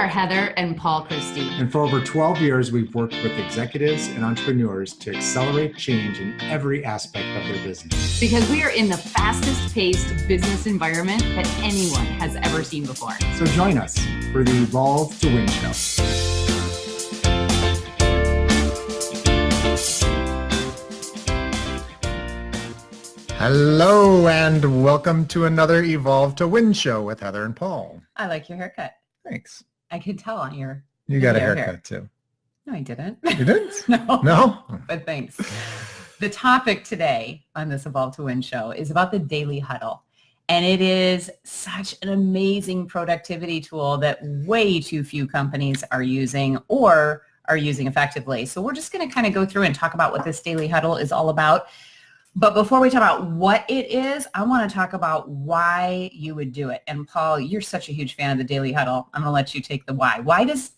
are Heather and Paul Christie. And for over 12 years, we've worked with executives and entrepreneurs to accelerate change in every aspect of their business. Because we are in the fastest paced business environment that anyone has ever seen before. So join us for the Evolve to Win show. Hello, and welcome to another Evolve to Win show with Heather and Paul. I like your haircut. Thanks. I could tell on your You got a hair. haircut too. No, I didn't. You didn't? No. No? But thanks. The topic today on this Evolve to Win show is about the daily huddle. And it is such an amazing productivity tool that way too few companies are using or are using effectively. So we're just going to kind of go through and talk about what this daily huddle is all about. But before we talk about what it is, I want to talk about why you would do it. And Paul, you're such a huge fan of the daily huddle. I'm going to let you take the why. Why does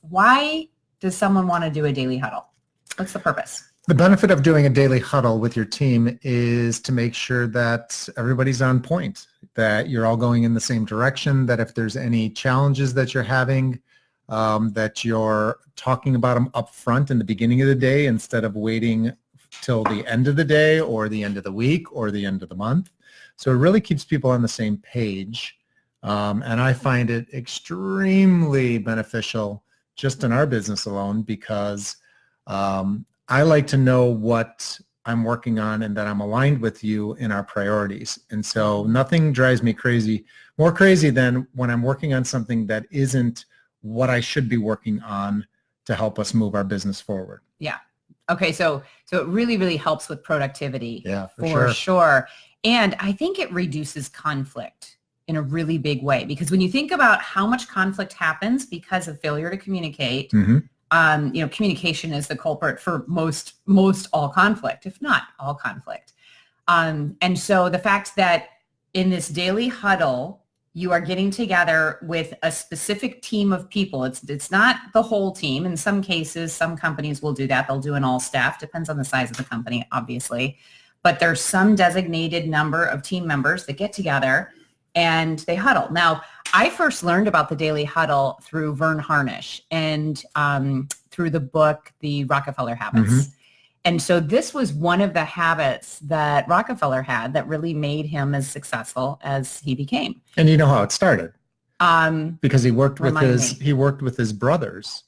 someone want to do a daily huddle? What's the purpose? The benefit of doing a daily huddle with your team is to make sure that everybody's on point, that you're all going in the same direction, that if there's any challenges that you're having, that you're talking about them up front in the beginning of the day instead of waiting till the end of the day or the end of the week or the end of the month. So it really keeps people on the same page. And I find it extremely beneficial just in our business alone because I like to know what I'm working on and that I'm aligned with you in our priorities. And so nothing drives me more crazy than when I'm working on something that isn't what I should be working on to help us move our business forward. Yeah. Okay, so it really, really helps with productivity. Yeah, for sure. And I think it reduces conflict in a really big way because when you think about how much conflict happens because of failure to communicate, communication is the culprit for most all conflict, if not all conflict. And so the fact that in this daily huddle, you are getting together with a specific team of people. It's not the whole team. In some cases, some companies will do that. They'll do an all staff. Depends on the size of the company, obviously. But there's some designated number of team members that get together and they huddle. Now, I first learned about the daily huddle through Vern Harnish and through the book, The Rockefeller Habits. Mm-hmm. And so this was one of the habits that Rockefeller had that really made him as successful as he became. And you know how it started? Because he worked with his brothers,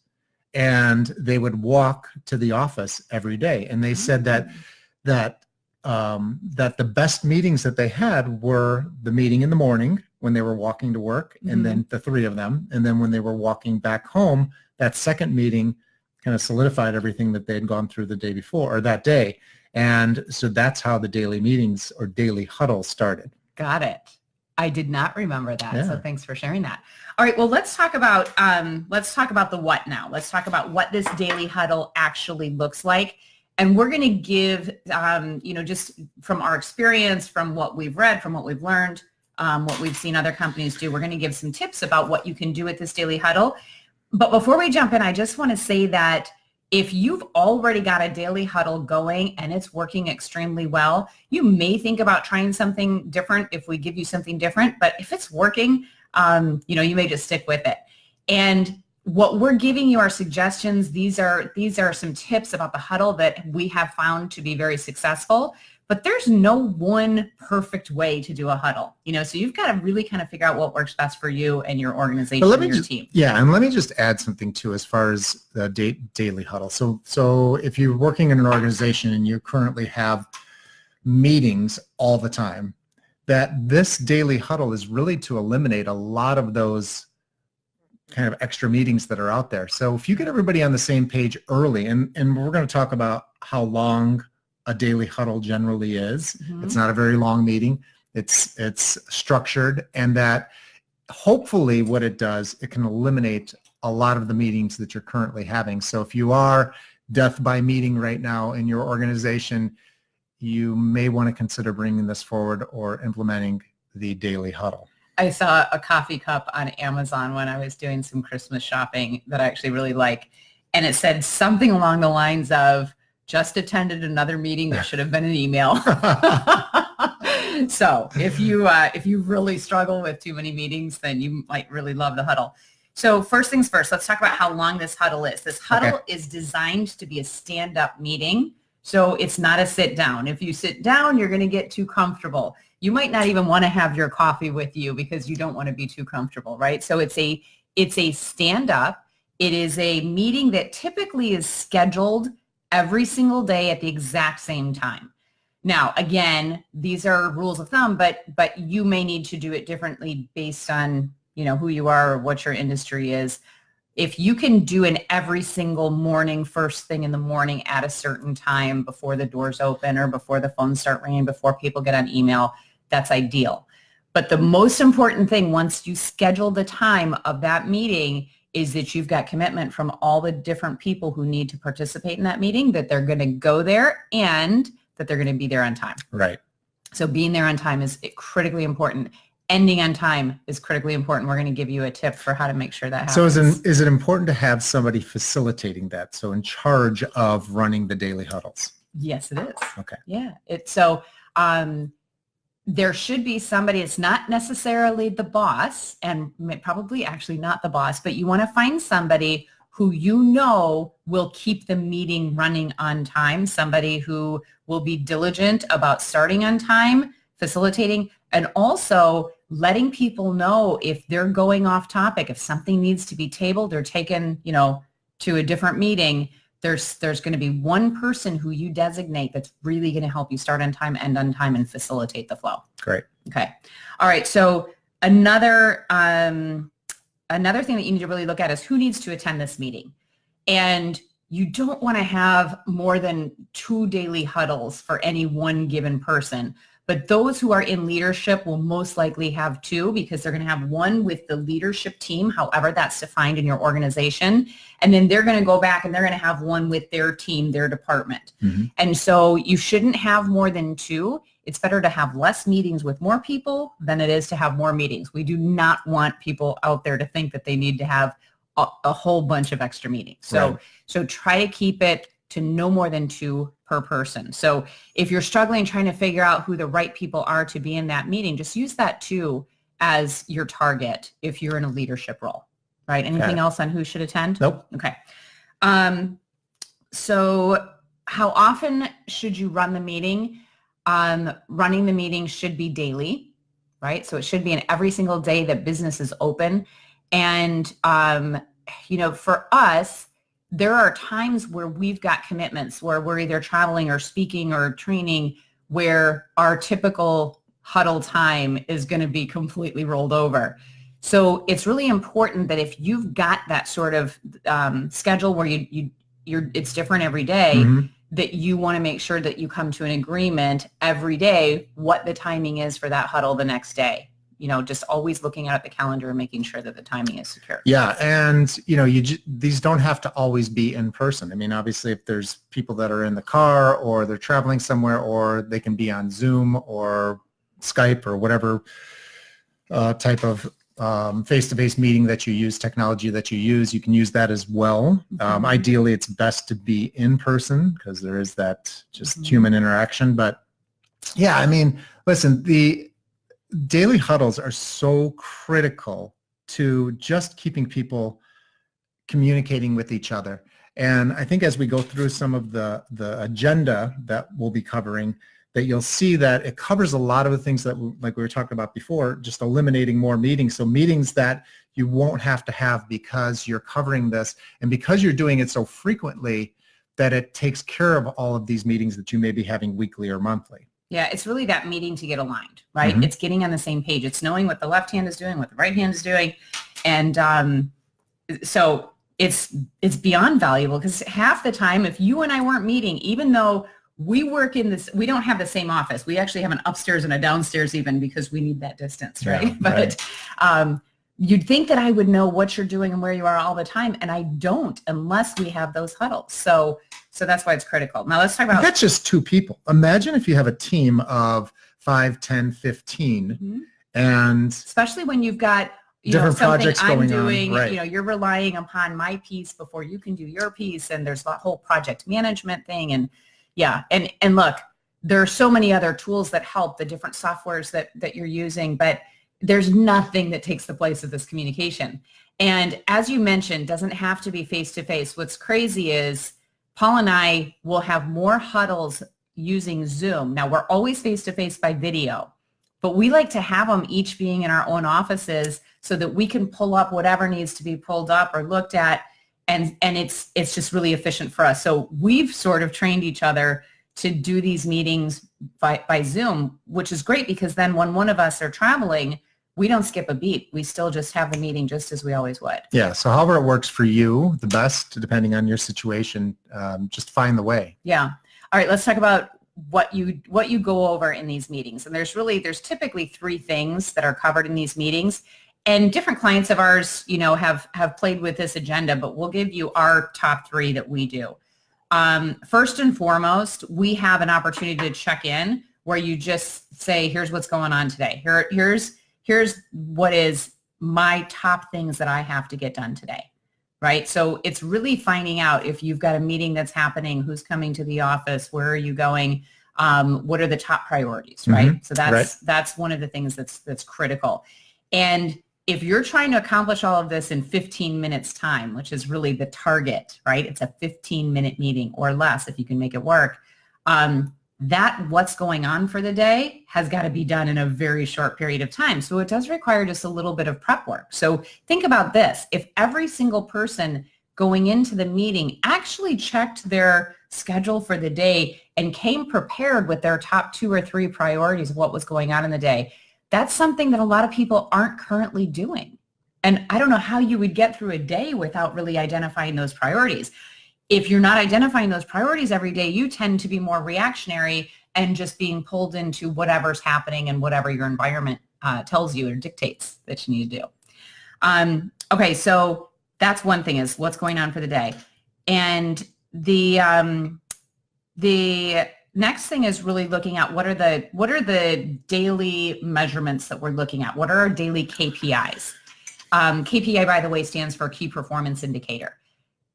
and they would walk to the office every day. And they said that the best meetings that they had were the meeting in the morning when they were walking to work, and then the three of them, and then when they were walking back home, that second meeting kind of solidified everything that they had gone through the day before or that day. And so that's how the daily meetings or daily huddle started. Got it. I did not remember that. Yeah. So thanks for sharing that. All right. Well, let's talk about the what now. Let's talk about what this daily huddle actually looks like. And we're going to give, just from our experience, from what we've read, from what we've learned, what we've seen other companies do, we're going to give some tips about what you can do with this daily huddle. But before we jump in, I just want to say that if you've already got a daily huddle going and it's working extremely well, you may think about trying something different if we give you something different. But if it's working, you may just stick with it. And what we're giving you are suggestions. These are some tips about the huddle that we have found to be very successful. But there's no one perfect way to do a huddle, so you've got to really kind of figure out what works best for you and your organization and your team. Yeah, and let me just add something too as far as the daily huddle. So if you're working in an organization and you currently have meetings all the time, that this daily huddle is really to eliminate a lot of those kind of extra meetings that are out there. So if you get everybody on the same page early, and we're going to talk about how long a daily huddle generally is. Mm-hmm. It's not a very long meeting. It's structured, and that hopefully what it does, it can eliminate a lot of the meetings that you're currently having. So if you are death by meeting right now in your organization, you may want to consider bringing this forward or implementing the daily huddle. I saw a coffee cup on Amazon when I was doing some Christmas shopping that I actually really like, and it said something along the lines of, just attended another meeting that should have been an email. So if you really struggle with too many meetings, then you might really love the huddle. So first things first, let's talk about how long this huddle is. This huddle is designed to be a stand-up meeting. So it's not a sit down. If you sit down, you're going to get too comfortable. You might not even want to have your coffee with you because you don't want to be too comfortable, right? So it's a stand-up. It is a meeting that typically is scheduled every single day at the exact same time. Now, again, these are rules of thumb, but you may need to do it differently based on, who you are or what your industry is. If you can do an every single morning, first thing in the morning at a certain time before the doors open or before the phones start ringing, before people get on email, that's ideal. But the most important thing once you schedule the time of that meeting is that you've got commitment from all the different people who need to participate in that meeting, that they're going to go there and that they're going to be there on time. Right. So being there on time is critically important. Ending on time is critically important. We're going to give you a tip for how to make sure that happens. So is it important to have somebody facilitating that? So in charge of running the daily huddles? Yes, it is. Okay. Yeah. There should be somebody. It's not necessarily the boss, and probably actually not the boss, but you want to find somebody who will keep the meeting running on time, somebody who will be diligent about starting on time, facilitating, and also letting people know if they're going off topic, if something needs to be tabled or taken, to a different meeting. There's going to be one person who you designate that's really going to help you start on time, end on time, and facilitate the flow. Great. Okay. All right. So another thing that you need to really look at is who needs to attend this meeting. And you don't want to have more than 2 daily huddles for any one given person. But those who are in leadership will most likely have 2, because they're going to have one with the leadership team, however that's defined in your organization. And then they're going to go back and they're going to have one with their team, their department. Mm-hmm. And so you shouldn't have more than 2. It's better to have less meetings with more people than it is to have more meetings. We do not want people out there to think that they need to have a whole bunch of extra meetings. So try to keep it to no more than 2 per person. So if you're struggling trying to figure out who the right people are to be in that meeting, just use that 2 as your target if you're in a leadership role, right? Anything else on who should attend? Nope. Okay. So how often should you run the meeting? Running the meeting should be daily, right? So it should be in every single day that business is open. And, for us, there are times where we've got commitments where we're either traveling or speaking or training where our typical huddle time is going to be completely rolled over. So it's really important that if you've got that sort of schedule where it's different every day, mm-hmm. that you want to make sure that you come to an agreement every day what the timing is for that huddle the next day. Just always looking at the calendar and making sure that the timing is secure. Yeah, and these don't have to always be in person. I mean, obviously, if there's people that are in the car or they're traveling somewhere, or they can be on Zoom or Skype or whatever type of face-to-face meeting that you use, technology that you use, you can use that as well. Mm-hmm. Ideally, it's best to be in person because there is that just mm-hmm. human interaction. But yeah, I mean, listen, the daily huddles are so critical to just keeping people communicating with each other. And I think as we go through some of the agenda that we'll be covering, that you'll see that it covers a lot of the things that, like we were talking about before, just eliminating more meetings. So meetings that you won't have to have because you're covering this, and because you're doing it so frequently that it takes care of all of these meetings that you may be having weekly or monthly. Yeah, it's really that meeting to get aligned, right? Mm-hmm. It's getting on the same page. It's knowing what the left hand is doing, what the right hand is doing. And so it's beyond valuable, because half the time, if you and I weren't meeting, even though we work in this, we don't have the same office. We actually have an upstairs and a downstairs even, because we need that distance, right? Yeah, but right. You'd think that I would know what you're doing and where you are all the time, and I don't unless we have those huddles. So that's why it's critical. Now let's talk about... That's just 2 people. Imagine if you have a team of 5, 10, 15, mm-hmm. and... Especially when you've got different projects I'm going doing, on. Right. You're relying upon my piece before you can do your piece, and there's the whole project management thing. And yeah, and look, there are so many other tools that help, the different softwares that you're using, but there's nothing that takes the place of this communication. And as you mentioned, doesn't have to be face-to-face. What's crazy is Paul and I will have more huddles using Zoom. Now, we're always face-to-face by video, but we like to have them each being in our own offices so that we can pull up whatever needs to be pulled up or looked at, and it's just really efficient for us. So we've sort of trained each other to do these meetings by Zoom, which is great because then when one of us are traveling, we don't skip a beat. We still just have the meeting just as we always would. Yeah, so however it works for you, the best, depending on your situation, just find the way. Yeah. All right, let's talk about what you go over in these meetings. And there's typically 3 things that are covered in these meetings. And different clients of ours, have played with this agenda, but we'll give you our top 3 that we do. First and foremost, we have an opportunity to check in where you just say, here's what's going on today. Here's what is my top things that I have to get done today, right? So it's really finding out if you've got a meeting that's happening, who's coming to the office, where are you going, what are the top priorities, right? Mm-hmm. So that's one of the things that's critical. And if you're trying to accomplish all of this in 15 minutes time, which is really the target, right? It's a 15-minute meeting or less if you can make it work. That what's going on for the day has got to be done in a very short period of time. So it does require just a little bit of prep work. So think about this. If every single person going into the meeting actually checked their schedule for the day and came prepared with their top 2 or 3 priorities of what was going on in the day, that's something that a lot of people aren't currently doing. And I don't know how you would get through a day without really identifying those priorities. If you're not identifying those priorities every day, you tend to be more reactionary and just being pulled into whatever's happening and whatever your environment tells you or dictates that you need to do. Okay, so that's one thing, is what's going on for the day. And the next thing is really looking at what are the daily measurements that we're looking at. What are our daily KPIs? KPI, by the way, stands for Key Performance Indicator.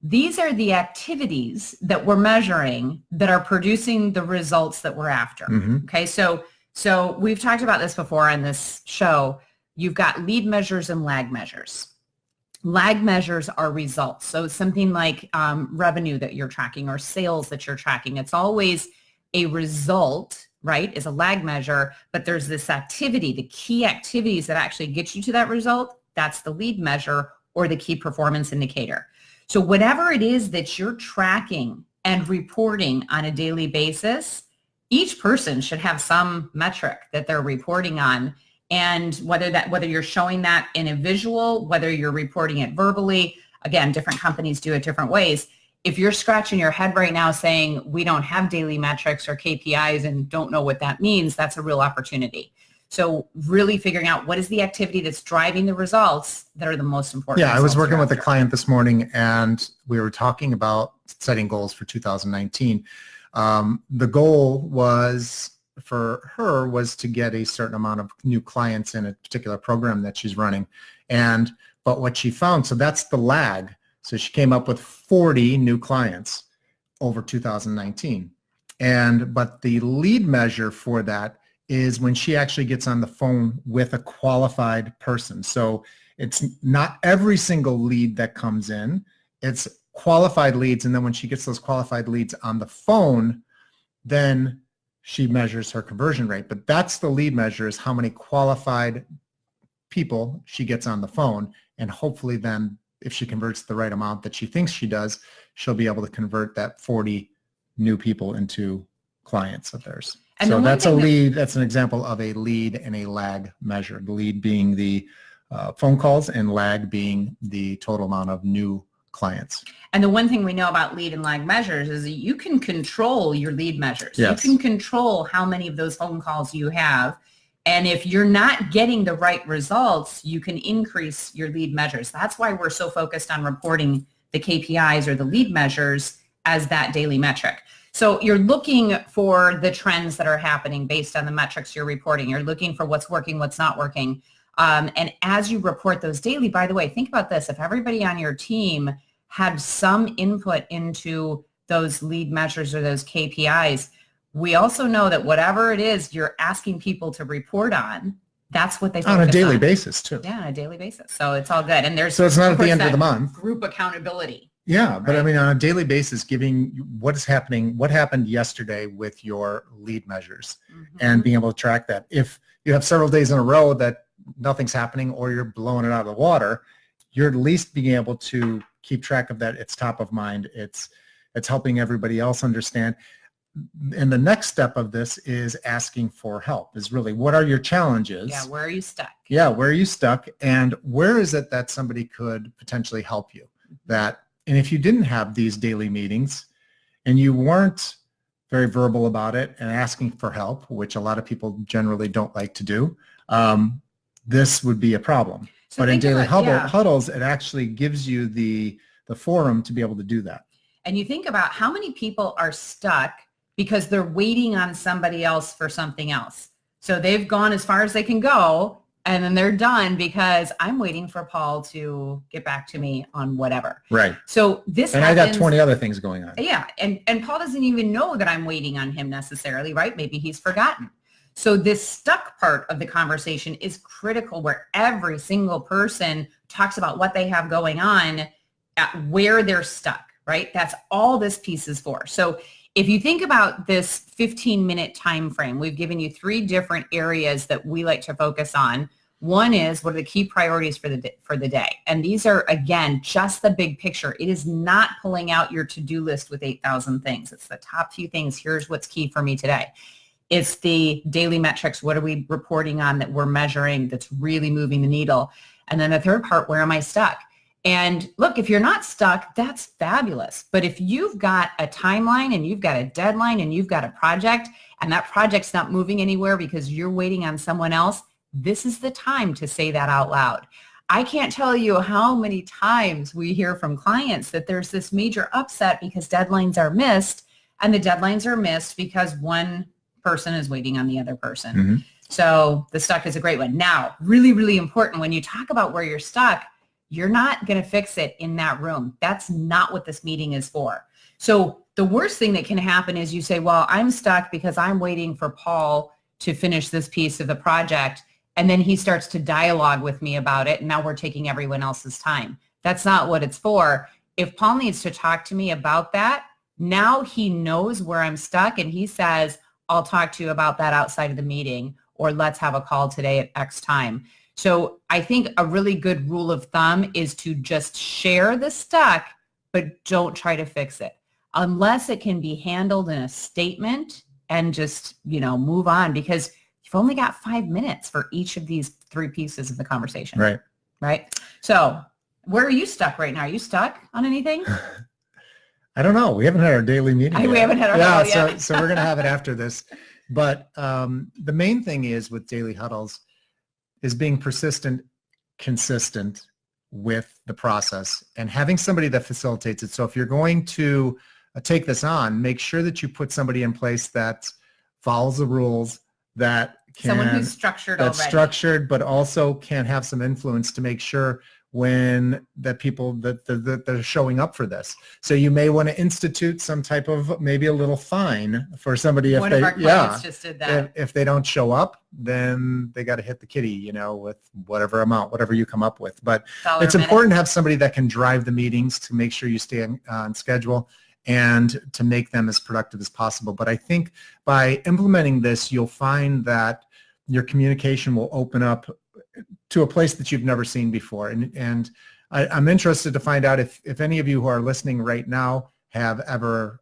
These are the activities that we're measuring that are producing the results that we're after. Mm-hmm. Okay, so we've talked about this before on this show. You've got lead measures and lag measures. Lag measures are results. So something like revenue that you're tracking or sales that you're tracking. It's always a result, right, is a lag measure, but there's this activity, the key activities that actually get you to that result. That's the lead measure or the key performance indicator. So whatever it is that you're tracking and reporting on a daily basis, each person should have some metric that they're reporting on. And whether you're showing that in a visual, whether you're reporting it verbally, again, different companies do it different ways. If you're scratching your head right now saying we don't have daily metrics or KPIs and don't know what that means, that's a real opportunity. So really figuring out what is the activity that's driving the results that are the most important. Yeah, I was working with a client this morning and we were talking about setting goals for 2019. The goal was for her was to get a certain amount of new clients in a particular program that she's running. But what she found, so that's the lag. So she came up with 40 new clients over 2019. But the lead measure for that is when she actually gets on the phone with a qualified person. So it's not every single lead that comes in, it's qualified leads. And then when she gets those qualified leads on the phone, then she measures her conversion rate. But that's the lead measure, is how many qualified people she gets on the phone. And hopefully then if she converts the right amount that she thinks she does, she'll be able to convert that 40 new people into clients of theirs. And so that's a lead. That's an example of a lead and a lag measure. The lead being the phone calls and lag being the total amount of new clients. And the one thing we know about lead and lag measures is that you can control your lead measures. Yes. You can control how many of those phone calls you have. And if you're not getting the right results, you can increase your lead measures. That's why we're so focused on reporting the KPIs or the lead measures as that daily metric. So you're looking for the trends that are happening based on the metrics you're reporting. You're looking for what's working, what's not working. And as you report those daily, by the way, think about this. If everybody on your team had some input into those lead measures or those KPIs, we also know that whatever it is you're asking people to report on, That's what they on focus a daily basis too. Yeah, on a daily basis. So it's all good. And there's so it's not at the end of the month. Group accountability. Yeah, but right? I mean, on a daily basis, giving what is happening, what happened yesterday with your lead measures, and being able to track that. If you have several days in a row that nothing's happening or you're blowing it out of the water, you're at least being able to keep track of that. It's top of mind. It's helping everybody else understand. And the next step of this is asking for help, is really, what are your challenges? Yeah, where are you stuck? Yeah, where are you stuck? And where is it that somebody could potentially help you? And if you didn't have these daily meetings and you weren't very verbal about it and asking for help, which a lot of people generally don't like to do, this would be a problem. So but in daily huddles, it actually gives you the forum to be able to do that. And you think about how many people are stuck because they're waiting on somebody else for something else. So they've gone as far as they can go, and then they're done because I'm waiting for Paul to get back to me on whatever. Right. So this and happens, I got 20 other things going on. Yeah. And Paul doesn't even know that I'm waiting on him necessarily, right? Maybe he's forgotten. So this stuck part of the conversation is critical, where every single person talks about what they have going on, where they're stuck, right? That's all this piece is for. So if you think about this 15-minute time frame, we've given you 3 different areas that we like to focus on. One is, what are the key priorities for the day? And these are, again, just the big picture. It is not pulling out your to-do list with 8,000 things. It's the top few things. Here's what's key for me today. It's the daily metrics. What are we reporting on that we're measuring that's really moving the needle? And then the third part, where am I stuck? And look, if you're not stuck, that's fabulous. But if you've got a timeline and you've got a deadline and you've got a project, and that project's not moving anywhere because you're waiting on someone else, this is the time to say that out loud. I can't tell you how many times we hear from clients that there's this major upset because deadlines are missed, and the deadlines are missed because one person is waiting on the other person. So the stuck is a great one. Now, really, really important, when you talk about where you're stuck, you're not going to fix it in that room. That's not what this meeting is for. So the worst thing that can happen is you say, well, I'm stuck because I'm waiting for Paul to finish this piece of the project. And then he starts to dialogue with me about it. And now we're taking everyone else's time. That's not what it's for. If Paul needs to talk to me about that, now he knows where I'm stuck. And he says, I'll talk to you about that outside of the meeting, or let's have a call today at X time. So I think a really good rule of thumb is to just share the stuck, but don't try to fix it unless it can be handled in a statement, and just, move on, because you've only got 5 minutes for each of these 3 pieces of the conversation. Right. Right. So where are you stuck right now? Are you stuck on anything? I don't know. We haven't had our daily meeting yet. We haven't had our huddle yet. So we're going to have it after this. But the main thing is with daily huddles is being persistent, consistent with the process, and having somebody that facilitates it. So if you're going to take this on, make sure that you put somebody in place that follows the rules, that can, someone who's structured that's already. Structured, but also can have some influence to make sure when that people that they're showing up for this. So you may want to institute some type of, maybe a little fine for somebody if One of our clients just did that. If they don't show up, then they got to hit the kitty, with whatever amount, whatever you come up with. But it's important to have somebody that can drive the meetings to make sure you stay on schedule and to make them as productive as possible. But I think by implementing this, you'll find that your communication will open up to a place that you've never seen before. And I'm interested to find out if any of you who are listening right now have ever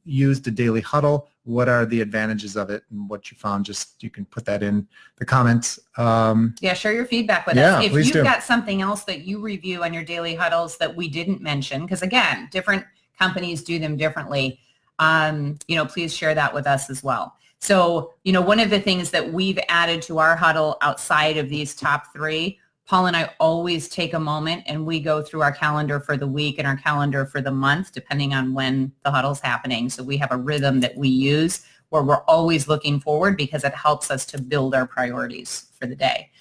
used a daily huddle. What are the advantages of it and what you found? Just, you can put that in the comments. Share your feedback with us. If please you've do. Got something else that you review on your daily huddles that we didn't mention, because again, different companies do them differently, please share that with us as well. So, one of the things that we've added to our huddle outside of these top 3, Paul and I always take a moment and we go through our calendar for the week and our calendar for the month, depending on when the huddle's happening. So we have a rhythm that we use where we're always looking forward, because it helps us to build our priorities for the day.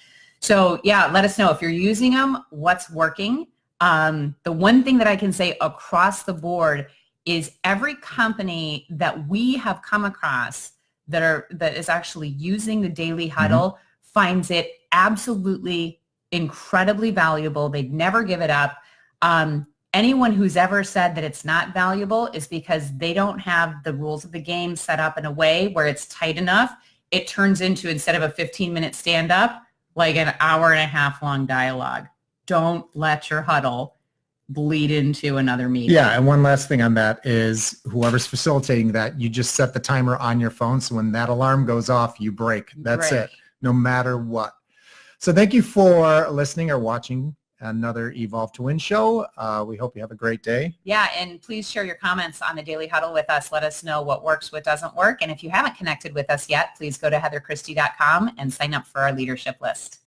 So let us know if you're using them, what's working. The one thing that I can say across the board is every company that we have come across that is actually using the daily huddle finds it absolutely incredibly valuable. They'd never give it up. Anyone who's ever said that it's not valuable is because they don't have the rules of the game set up in a way where it's tight enough. It turns into, instead of a 15-minute stand-up, like an hour and a half long dialogue. Don't let your huddle bleed into another meeting. Yeah, and one last thing on that is whoever's facilitating that, you just set the timer on your phone, so when that alarm goes off, you break. That's it, no matter what. So thank you for listening or watching another Evolve to Win show. We hope you have a great day. Yeah, and please share your comments on the Daily Huddle with us. Let us know what works, what doesn't work. And if you haven't connected with us yet, please go to heatherchristie.com and sign up for our leadership list.